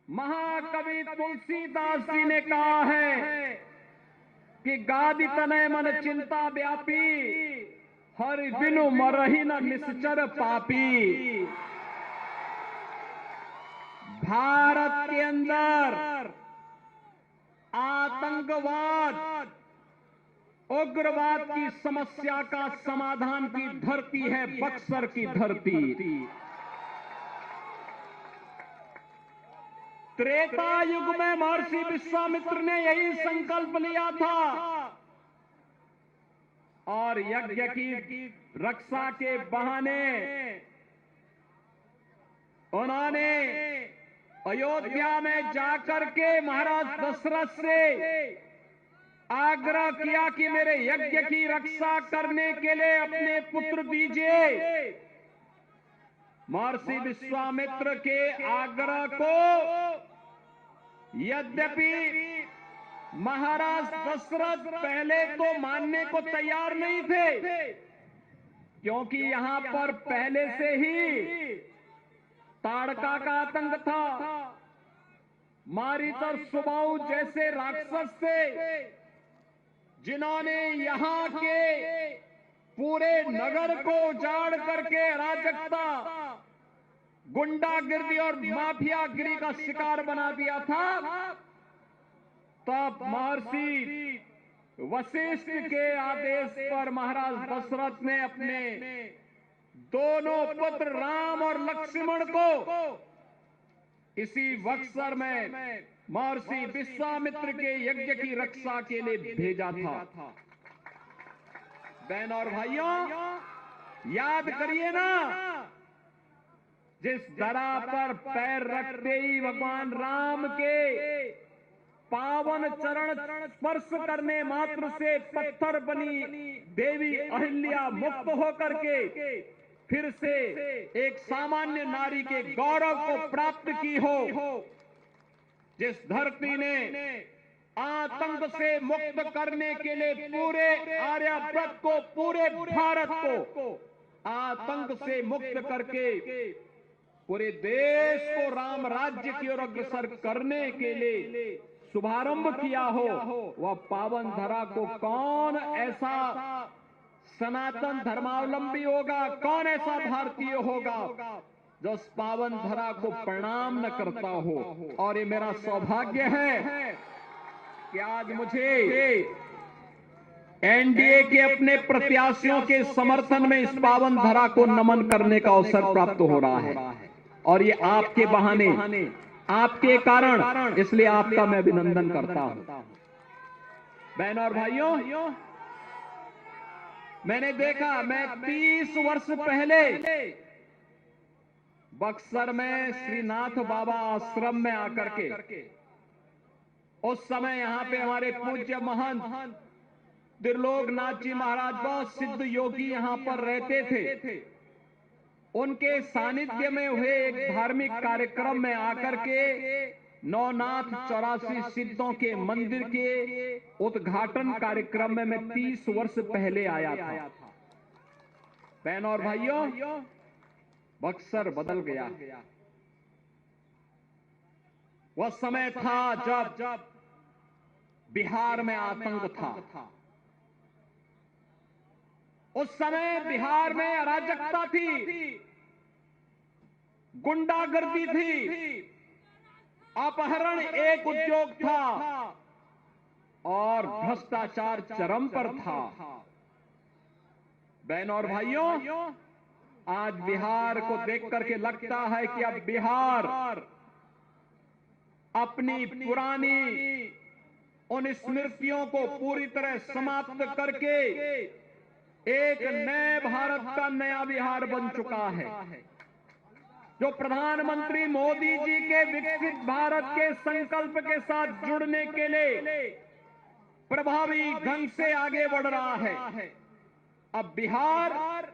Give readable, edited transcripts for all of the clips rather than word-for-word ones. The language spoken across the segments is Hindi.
महाकवि तुलसीदास जी ने कहा है कि गादि तनय मन चिंता व्यापी, हर बिनु मरहि न निश्चर पापी। भारत के अंदर आतंकवाद, उग्रवाद की समस्या का समाधान की धरती है बक्सर की धरती। त्रेता युग में महर्षि विश्वामित्र ने यही संकल्प लिया था और यज्ञ की रक्षा के बहाने उन्होंने अयोध्या में जाकर के महाराज दशरथ से आग्रह किया कि मेरे यज्ञ की रक्षा करने के लिए अपने पुत्र दीजिए। महर्षि विश्वामित्र के आग्रह को यद्यपि महाराज दशरथ पहले तो मानने को तैयार नहीं थे, क्योंकि यहां पर पहले से ही ताड़का का आतंक था। मारीच और सुबाहु जैसे राक्षस थे जिन्होंने यहां के पूरे नगर को उजाड़ करके अराजकता, गुंडागिर्दी और माफियागिरी का शिकार बना दिया था। तब महर्षि वशिष्ठ के आदेश पर महाराज दशरथ ने अपने दोनों पुत्र राम और लक्ष्मण को इसी बक्सर में महर्षि विश्वामित्र के यज्ञ की रक्षा के लिए भेजा था। बहन और भाइयों, याद करिए ना, जिस धरा पर पैर रखते ही भगवान राम के पावन चरण स्पर्श करने मात्र से पत्थर बनी देवी अहिल्या मुक्त होकर के फिर से एक सामान्य नारी के गौरव को प्राप्त की हो, जिस धरती ने आतंक से मुक्त करने के लिए पूरे आर्यव्रत को, पूरे भारत को आतंक से मुक्त करके पूरे देश को राम राज्य की ओर अग्रसर करने के लिए शुभारंभ किया हो, वह पावन धरा को कौन ऐसा सनातन धर्मावलंबी होगा, कौन ऐसा भारतीय होगा जो उस पावन धरा को प्रणाम न करता हो। और ये मेरा सौभाग्य है कि आज मुझे एनडीए के अपने प्रत्याशियों के समर्थन में इस पावन धरा को नमन करने का अवसर प्राप्त हो रहा है, और ये आपके बहाने, आपके कारण, इसलिए आपका मैं अभिनंदन करता हूं। बहनों और भाइयों, मैंने देखा, मैं 30 वर्ष पहले बक्सर में श्रीनाथ बाबा आश्रम में आकर के, उस समय यहां पे हमारे पूज्य महंत त्रिलोकनाथ जी महाराज, बहुत सिद्ध योगी यहां पर रहते थे। उनके सानिध्य में हुए एक धार्मिक कार्यक्रम में आकर के नौनाथ 84 सिद्धों के मंदिर के उद्घाटन कार्यक्रम में मैं 30 वर्ष पहले आया था। बहनों और भाइयों, बक्सर बदल गया। वह समय था जब बिहार में आतंक था। उस समय बिहार में अराजकता थी, गुंडागर्दी थी, अपहरण एक उद्योग था और भ्रष्टाचार चरम पर था। बहनों और भाइयों, आज बिहार को देख करके लगता है कि अब बिहार अपनी पुरानी उन स्मृतियों को पूरी तरह समाप्त करके एक नए भारत का नया बिहार बन चुका है, जो प्रधानमंत्री मोदी जी के विकसित भारत के संकल्प के साथ जुड़ने के लिए प्रभावी ढंग से आगे बढ़ रहा है। अब बिहार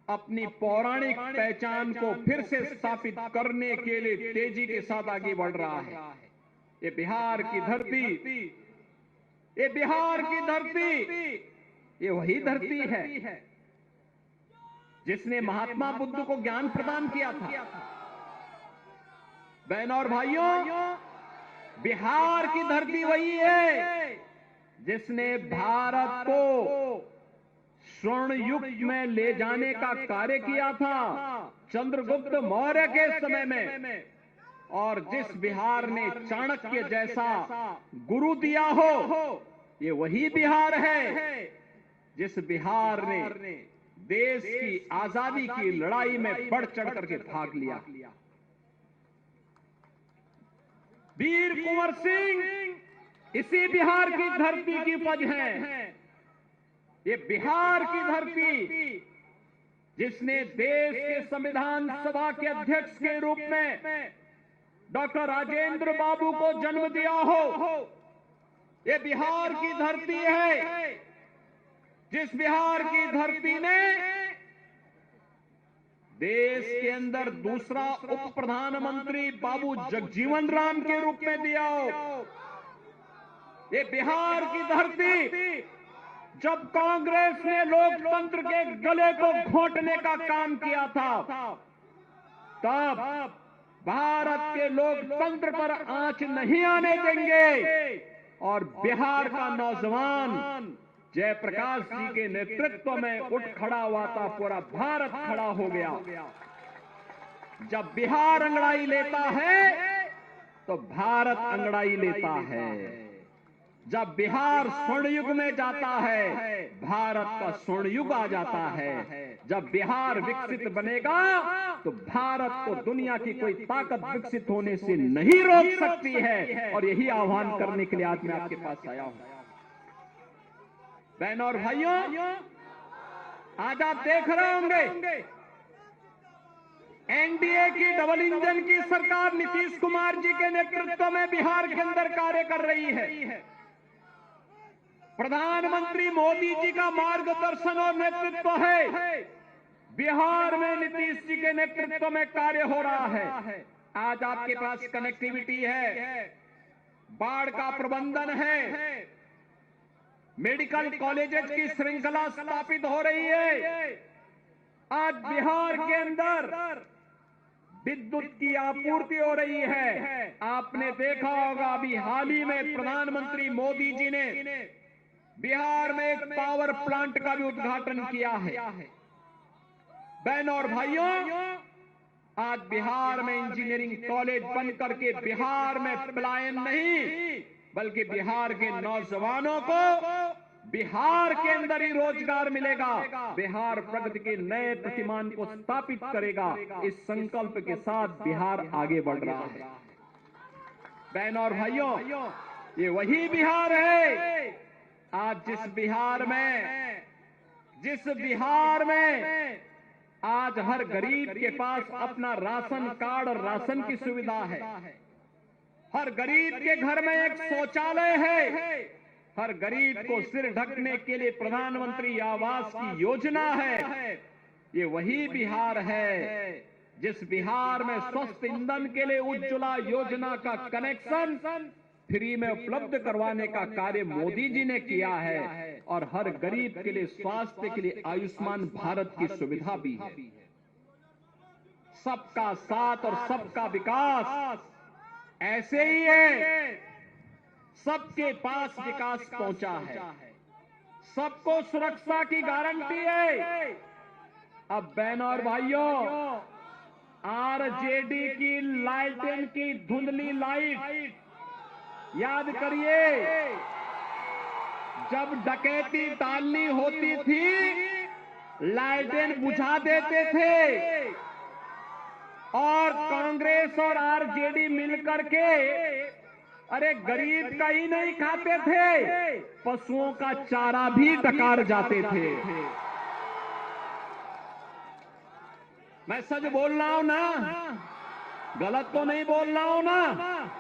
अपनी पौराणिक पहचान को फिर से स्थापित करने के लिए तेजी के साथ आगे बढ़ रहा है। ये बिहार की धरती, ये बिहार की धरती, ये वही धरती है जिसने महात्मा बुद्ध को ज्ञान प्रदान किया था। बहनों और भाइयों, बिहार की धरती वही है जिसने भारत को स्वर्ण युग में ले जाने का कार्य किया था चंद्रगुप्त मौर्य के समय में, और जिस बिहार ने चाणक्य जैसा गुरु दिया हो, ये वही बिहार है जिस बिहार ने देश की आजादी की लड़ाई में बढ़ चढ़ करके भाग लिया। वीर कुंवर सिंह इसी बिहार की धरती की उपज है। ये बिहार की धरती जिसने देश के संविधान सभा के अध्यक्ष के रूप में डॉक्टर राजेंद्र बाबू को जन्म दिया हो, ये बिहार की धरती है जिस बिहार की धरती ने देश के अंदर दूसरा उप प्रधानमंत्री बाबू जगजीवन राम के रूप में दिया हो। ये बिहार की धरती जब कांग्रेस ने लोकतंत्र के गले को घोंटने का काम किया था, तब भारत के लोकतंत्र पर आंच नहीं आने देंगे, और बिहार का नौजवान जयप्रकाश जी के नेतृत्व में उठ खड़ा हुआ था, पूरा भारत खड़ा हो गया। जब बिहार अंगड़ाई लेता है तो भारत अंगड़ाई लेता है। जब बिहार स्वर्ण युग में जाता है, भारत का स्वर्ण युग आ जाता है। जब बिहार विकसित बनेगा तो भारत को दुनिया की कोई ताकत विकसित होने से नहीं रोक सकती है, और यही आह्वान करने के लिए आज मैं आपके पास आया हूं। बहनों और भाइयों, आज आप देख रहे होंगे एनडीए की डबल इंजन की सरकार नीतीश कुमार जी के नेतृत्व में बिहार के अंदर कार्य कर रही है। प्रधानमंत्री मोदी जी का मार्गदर्शन और नेतृत्व है। बिहार में नीतीश जी के नेतृत्व में कार्य हो रहा है। आज आपके पास कनेक्टिविटी है, बाढ़ का प्रबंधन है, मेडिकल कॉलेजेस की श्रृंखला स्थापित हो रही है। आज बिहार के अंदर विद्युत की आपूर्ति हो रही है। आपने देखा होगा अभी हाल ही में प्रधानमंत्री मोदी जी ने बिहार में एक पावर प्लांट का भी उद्घाटन किया है। बहनों और भाइयों, आज बिहार में इंजीनियरिंग कॉलेज बन करके बिहार में पलायन नहीं, बल्कि बिहार के नौजवानों को बिहार के अंदर ही रोजगार मिलेगा। बिहार प्रगति के नए प्रतिमान को स्थापित करेगा। इस संकल्प के साथ बिहार आगे बढ़ रहा है। बहनों और भाइयों, ये वही बिहार है आज जिस बिहार में आज हर गरीब के पास अपना राशन कार्ड और राशन की सुविधा है। हर गरीब के घर में एक शौचालय है। हर गरीब को सिर ढकने के लिए प्रधानमंत्री आवास की योजना है। ये वही बिहार है जिस बिहार में स्वस्थ ईंधन के लिए उज्ज्वला योजना का कनेक्शन फ्री में उपलब्ध करवाने का कार्य मोदी जी ने किया है, और हर गरीब के लिए स्वास्थ्य के लिए आयुष्मान भारत की सुविधा भी है। सबका साथ और सबका विकास ऐसे ही है। सबके पास विकास पहुंचा है, सबको सुरक्षा की गारंटी है। अब बहनों और भाइयों, आरजेडी की लालटेन की धुंधली लाइट याद करिए, जब डकैती डालनी होती थी लालटेन बुझा देते थे, और कांग्रेस और आरजेडी मिलकर के अरे गरीब का ही नहीं खाते थे, पशुओं का चारा भी डकार जाते थे। मैं सच बोल रहा हूं ना, गलत तो नहीं बोल रहा हूं ना।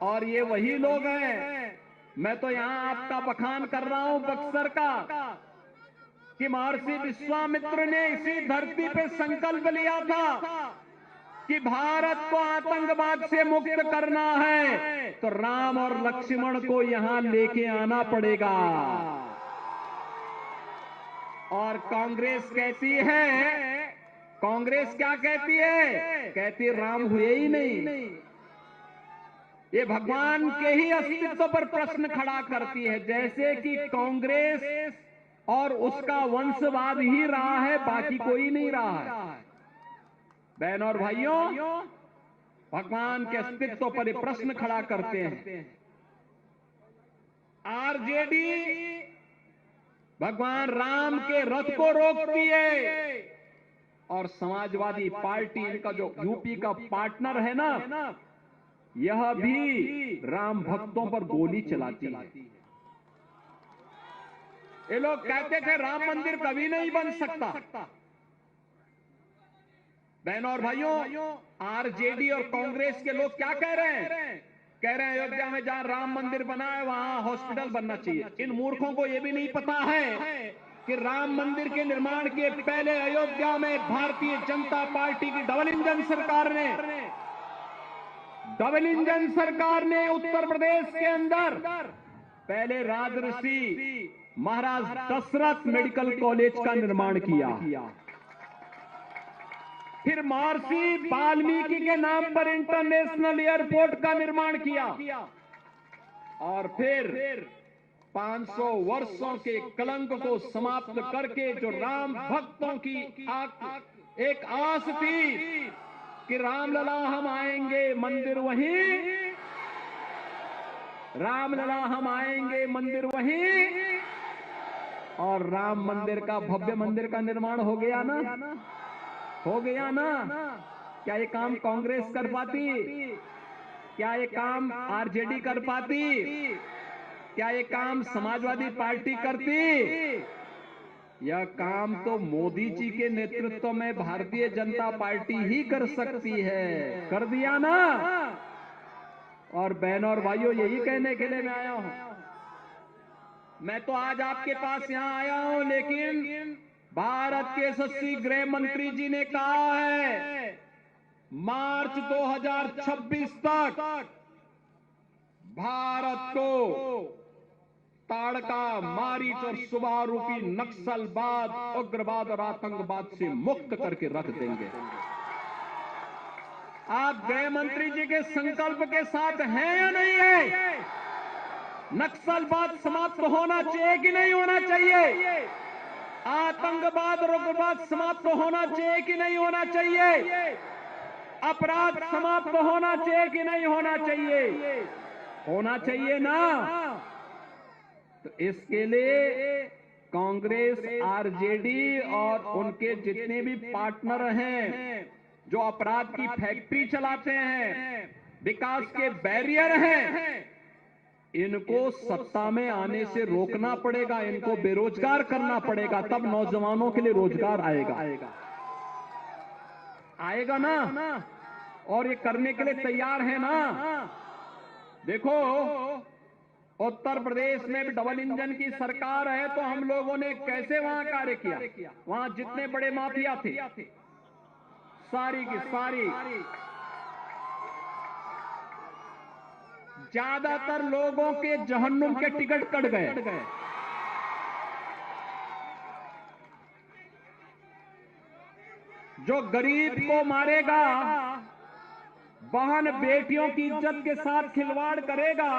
और ये वही लोग हैं, मैं तो यहां आपका बखान कर रहा हूं बक्सर का, कि महर्षि विश्वामित्र ने इसी धरती पे संकल्प लिया था कि भारत को आतंकवाद से मुक्त करना है तो राम और लक्ष्मण को यहां लेके आना पड़ेगा। और कांग्रेस कहती है कांग्रेस क्या कहती है? कहती राम हुए ही नहीं। ये भगवान के ही अस्तित्व पर प्रश्न खड़ा करती है, जैसे कि कांग्रेस और उसका वंशवाद ही रहा है, बाकी कोई नहीं रहा है। बहनों और भाइयों, भगवान के अस्तित्व पर ये प्रश्न खड़ा करते हैं। आरजेडी भगवान राम के रथ को रोकती है और समाजवादी पार्टी, इनका जो यूपी का पार्टनर है ना, यह भी राम भक्तों पर गोली चलाती है। ये लोग कहते थे राम मंदिर कभी नहीं बन सकता। बहनों और भाइयों, आरजेडी और कांग्रेस के लोग क्या कह रहे हैं? कह रहे हैं अयोध्या में जहां राम मंदिर बना है वहां हॉस्पिटल बनना चाहिए। इन मूर्खों को यह भी नहीं पता है कि राम मंदिर के निर्माण के पहले अयोध्या में भारतीय जनता पार्टी की डबल इंजन सरकार ने उत्तर प्रदेश के अंदर पहले राजऋषि महाराज दशरथ मेडिकल कॉलेज का निर्माण किया, फिर महर्षि वाल्मीकि के नाम पर इंटरनेशनल एयरपोर्ट का निर्माण किया, और फिर 500 वर्षों के कलंक को समाप्त करके जो राम भक्तों की एक आस थी कि रामलला हम आएंगे मंदिर वहीं, रामलला हम आएंगे मंदिर वहीं, और राम मंदिर का भव्य मंदिर का निर्माण हो गया ना, हो गया ना। क्या ये काम कांग्रेस कर पाती? क्या ये काम आरजेडी कर पाती? क्या ये काम समाजवादी पार्टी करती? यह काम तो मोदी जी के नेतृत्व में भारतीय जनता पार्टी ही कर सकती है। कर दिया ना। और बहनों और भाइयों, यही कहने के लिए मैं आया हूं। मैं तो आज आपके पास यहां आया हूं, लेकिन भारत के यशस्वी गृह मंत्री जी ने कहा है मार्च 2026 तक भारत को ताड़का, मारीच और सुबह रूपी नक्सलवाद, उग्रवाद और आतंकवाद से मुक्त करके रख देंगे। आप गृह मंत्री जी के संकल्प के साथ हैं या नहीं है? नक्सलवाद समाप्त होना चाहिए कि नहीं होना चाहिए? आतंकवाद और उग्रवाद समाप्त होना चाहिए कि नहीं होना चाहिए? अपराध समाप्त होना चाहिए कि नहीं होना चाहिए? होना चाहिए ना। तो इसके लिए कांग्रेस, आरजेडी और उनके जितने भी पार्टनर हैं, जो अपराध की फैक्ट्री चलाते हैं, विकास के बैरियर हैं, इनको सत्ता में आने से रोकना पड़ेगा, इनको बेरोजगार करना पड़ेगा, तब नौजवानों के लिए रोजगार आएगा ना। और ये करने के लिए तैयार है ना। देखो, उत्तर प्रदेश में भी डबल इंजन की सरकार है, तो हम लोगों ने कैसे वहां कार्य किया। वहां जितने बड़े माफिया थे, सारी की सारी, ज्यादातर लोगों के जहन्नुम के टिकट कट गए। जो गरीब को मारेगा, बहन बेटियों की इज्जत के साथ खिलवाड़ करेगा,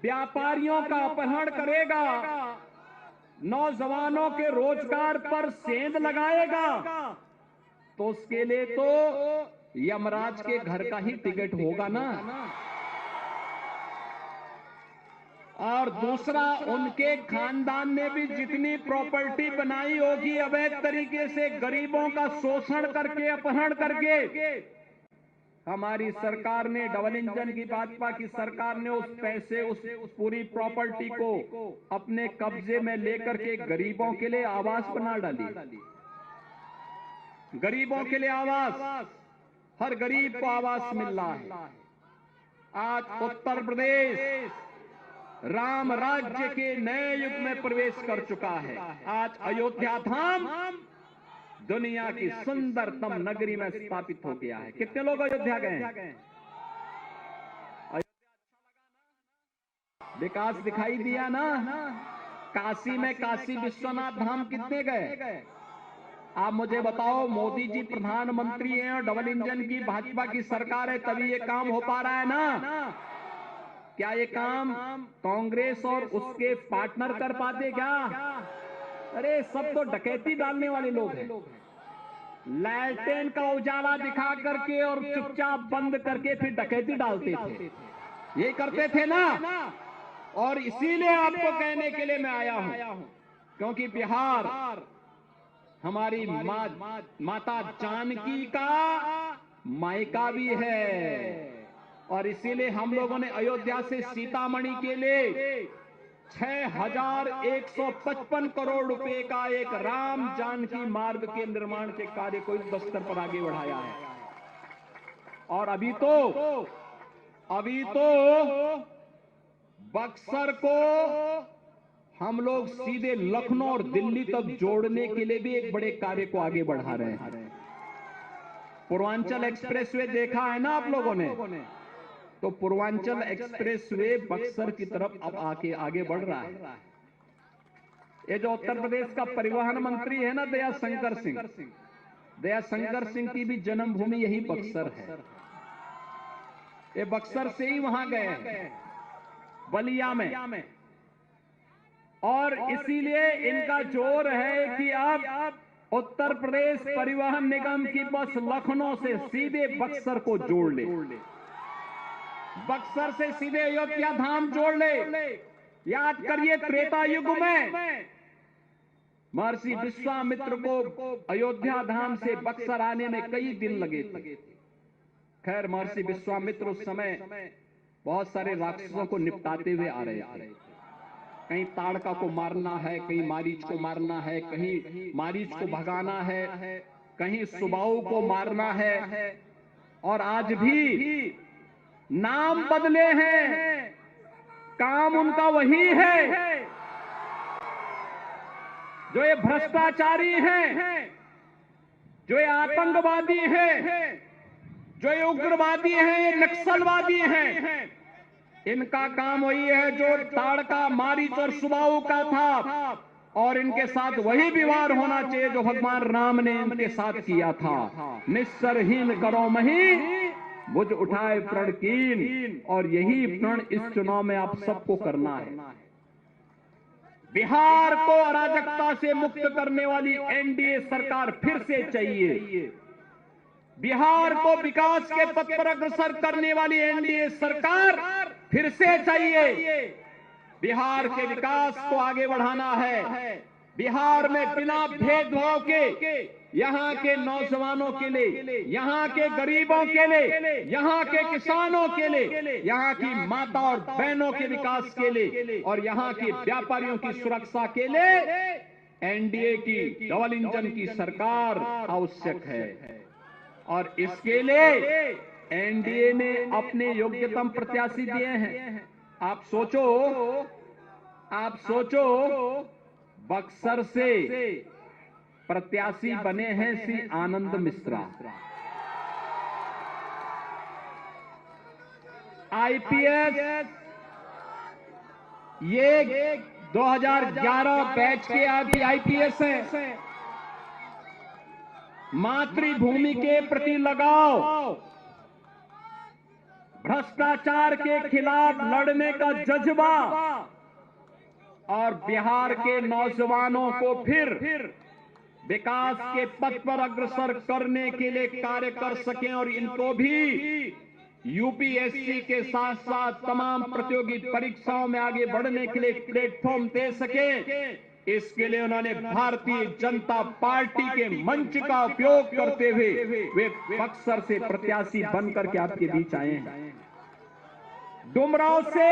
व्यापारियों का अपहरण करेगा, नौजवानों के रोजगार पर सेंध लगाएगा, तो उसके लिए तो यमराज के घर का ही टिकट होगा ना। और दूसरा, उनके खानदान ने भी जितनी प्रॉपर्टी बनाई होगी अवैध तरीके से, गरीबों का शोषण करके, अपहरण करके, हमारी सरकार ने, डबल इंजन की भाजपा की सरकार ने उस पैसे, उस पूरी प्रॉपर्टी को अपने कब्जे में लेकर के गरीबों के लिए आवास बना डाली। गरीबों के लिए आवास, हर गरीब को आवास मिल रहा है। आज उत्तर प्रदेश राम राज्य के नए युग में प्रवेश कर चुका है। आज अयोध्या धाम दुनिया की सुंदरतम नगरी में स्थापित हो गया है। कितने लोग अयोध्या गए हैं? विकास दिखाई दिया ना। काशी में काशी विश्वनाथ धाम कितने गए? आप मुझे बताओ, मोदी जी प्रधानमंत्री हैं और डबल इंजन की भाजपा की सरकार है, तभी ये काम हो पा रहा है ना। क्या ये काम कांग्रेस और उसके पार्टनर कर पाते क्या? अरे सब तो डकैती डालने वाले लोग हैं। लैल्टेन का उजाला दिखा करके और चुपचाप बंद करके फिर डकैती डालते थे, ये करते थे ना। और इसीलिए आपको कहने के लिए मैं आया हूं, क्योंकि बिहार हमारी माता जानकी का मायका भी है। और इसीलिए हम लोगों ने अयोध्या से सीतामढ़ी के लिए 6155 करोड़ रुपए का एक राम जानकी मार्ग के निर्माण के कार्य को इस स्तर पर आगे बढ़ाया है। और अभी तो बक्सर को हम लोग सीधे लखनऊ और दिल्ली तक जोड़ने के लिए भी एक बड़े कार्य को आगे बढ़ा रहे हैं। पूर्वांचल एक्सप्रेसवे देखा है ना आप लोगों ने, तो पूर्वांचल एक्सप्रेसवे बक्सर की तरफ अब आगे बढ़ रहा है। ये जो उत्तर प्रदेश का परिवहन मंत्री है ना, दयाशंकर सिंह की भी जन्मभूमि यही बक्सर है। ये बक्सर से ही वहां गए हैं, बलिया में। और इसीलिए इनका जोर है कि अब उत्तर प्रदेश परिवहन निगम की बस लखनऊ से सीधे बक्सर को जोड़ ले, बक्सर से सीधे अयोध्या धाम जोड़ ले। याद करिए, त्रेता युग में महर्षि विश्वामित्र को अयोध्या धाम से बक्सर आने में कई दिन लगे थे। खैर, महर्षि विश्वामित्र उस समय बहुत सारे राक्षसों को निपटाते हुए आ रहे थे। कहीं ताड़का को मारना है, कहीं मारीच को मारना है, कहीं मारीच को भगाना है, कहीं सुबाहु को मारना है। और आज भी नाम बदले हैं, काम उनका वही है। जो ये भ्रष्टाचारी हैं, जो ये आतंकवादी हैं, जो ये उग्रवादी हैं, ये नक्सलवादी हैं, इनका काम वही है जो ताड़का, मारीच और सुबाहु का था। और इनके साथ वही व्यवहार होना चाहिए जो भगवान राम ने इनके साथ किया था। निस्सरहीन करो मही, बुझ उठाए प्रण कीन। और यही प्रण इस चुनाव में आप सबको करना है। बिहार को अराजकता से मुक्त करने वाली एनडीए सरकार फिर से चाहिए। बिहार को विकास के पथ पर अग्रसर करने वाली एनडीए सरकार फिर से चाहिए। बिहार के विकास को आगे बढ़ाना है। बिहार में बिना भेदभाव के यहाँ के नौजवानों के लिए, यहाँ के गरीबों के लिए, यहाँ के किसानों के लिए, यहाँ की माता और बहनों के विकास के लिए और यहाँ के व्यापारियों की सुरक्षा के लिए एनडीए की डबल इंजन की सरकार आवश्यक है। और इसके लिए एनडीए ने अपने योग्यतम प्रत्याशी दिए हैं। आप सोचो, बक्सर से प्रत्याशी बने हैं श्री आनंद मिश्रा, आईपीएस, ये 2011 बैच के आईपीएस हैं। मातृभूमि के प्रति लगाव, भ्रष्टाचार के खिलाफ लड़ने का जज्बा और बिहार के नौजवानों को फिर विकास के पथ पर अग्रसर करने के लिए कार्य कर सकें और इनको भी यूपीएससी के साथ साथ तमाम प्रतियोगी परीक्षाओं में आगे बढ़ने के लिए प्लेटफॉर्म दे सकें, इसके लिए उन्होंने भारतीय जनता पार्टी के मंच का उपयोग करते हुए वे बक्सर से प्रत्याशी बनकर के आपके बीच आए हैं। डुमरांव से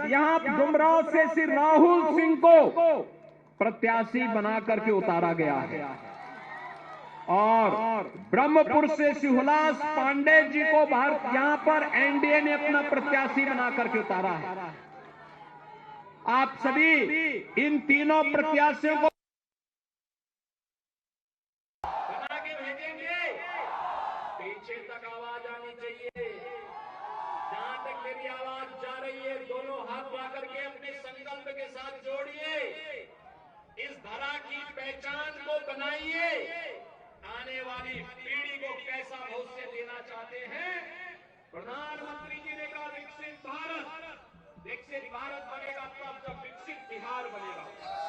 यहाँ डुमरांव से श्री राहुल सिंह को प्रत्याशी बना करके उतारा गया है और ब्रह्मपुर से शिवलास पांडे जी को यहाँ पर एनडीए ने अपना प्रत्याशी बना करके उतारा है। आप सभी इन तीनों प्रत्याशियों को बना के भेजेंगे। पीछे तक आवाज आनी चाहिए। जहां तक मेरी आवाज जा रही है, दोनों हाथ मिला करके अपने संकल्प के साथ जोड़िए। इस धरा की पहचान को बनाइए। आने वाली पीढ़ी को कैसा भविष्य देना चाहते हैं? प्रधानमंत्री जी ने कहा विकसित भारत बनेगा तब जब विकसित बिहार बनेगा।